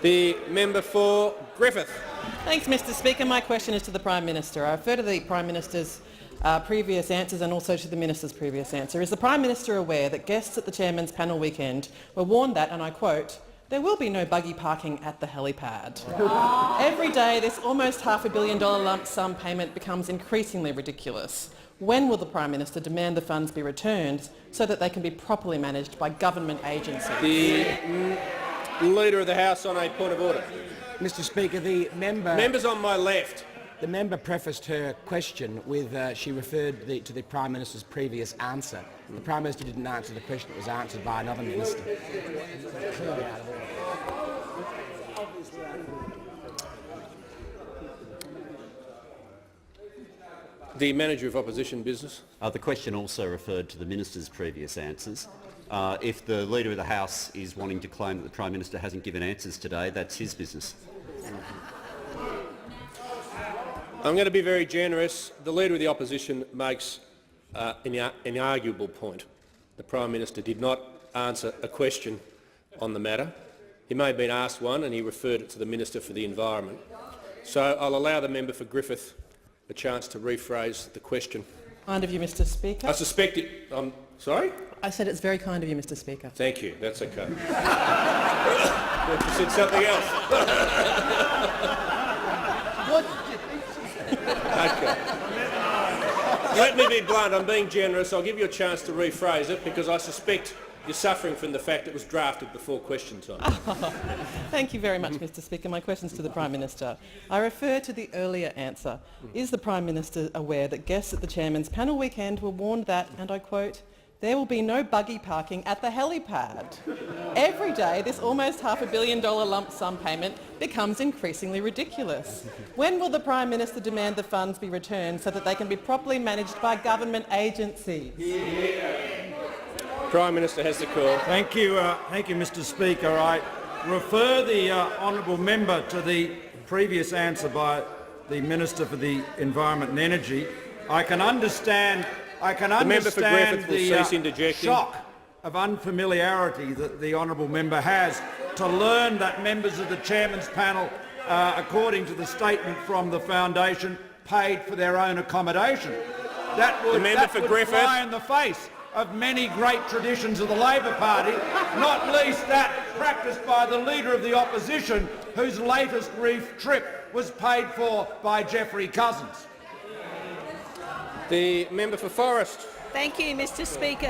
The member for Griffith. Thanks, Mr Speaker. My question is to the Prime Minister. I refer to the Prime Minister's previous answers and also to the Minister's previous answer. Is the Prime Minister aware that guests at the Chairman's panel weekend were warned that, and I quote, "There will be no buggy parking at the helipad"? Every day this almost $500 million lump sum payment becomes increasingly ridiculous. When will the Prime Minister demand the funds be returned so that they can be properly managed by government agencies? The Leader of the House on a point of order. Mr Speaker, the Members on my left. The member prefaced her question with she referred to the Prime Minister's previous answer. The Prime Minister didn't answer the question that was answered by another minister. The Manager of Opposition Business. The question also referred to the Minister's previous answers. If the Leader of the House is wanting to claim that the Prime Minister hasn't given answers today, that's his business. I'm going to be very generous. The Leader of the Opposition makes an inarguable point. The Prime Minister did not answer a question on the matter. He may have been asked one and he referred it to the Minister for the Environment. So I'll allow the member for Griffith a chance to rephrase the question. Kind of you, Mr Speaker. I suspect it... I'm sorry? I said it's very kind of you, Mr Speaker. Thank you. That's okay. You said something else. Okay. Let me be blunt. I'm being generous. I'll give you a chance to rephrase it because I suspect you're suffering from the fact it was drafted before question time. Thank you very much, Mr Speaker. My question's to the Prime Minister. I refer to the earlier answer. Is the Prime Minister aware that guests at the Chairman's panel weekend were warned that, and I quote, "There will be no buggy parking at the helipad"? Every day this almost $500 million lump sum payment becomes increasingly ridiculous. When will the Prime Minister demand the funds be returned so that they can be properly managed by government agencies? Prime Minister has the call. Thank you, Mr Speaker. I refer the honourable member to the previous answer by the Minister for the Environment and Energy. I can understand the shock of unfamiliarity that the honourable member has to learn that members of the Chairman's panel, according to the statement from the Foundation, paid for their own accommodation. That would fly in the face of many great traditions of the Labor Party, not least that practised by the Leader of the Opposition, whose latest reef trip was paid for by Geoffrey Cousins. The member for Forrest. Thank you, Mr Speaker.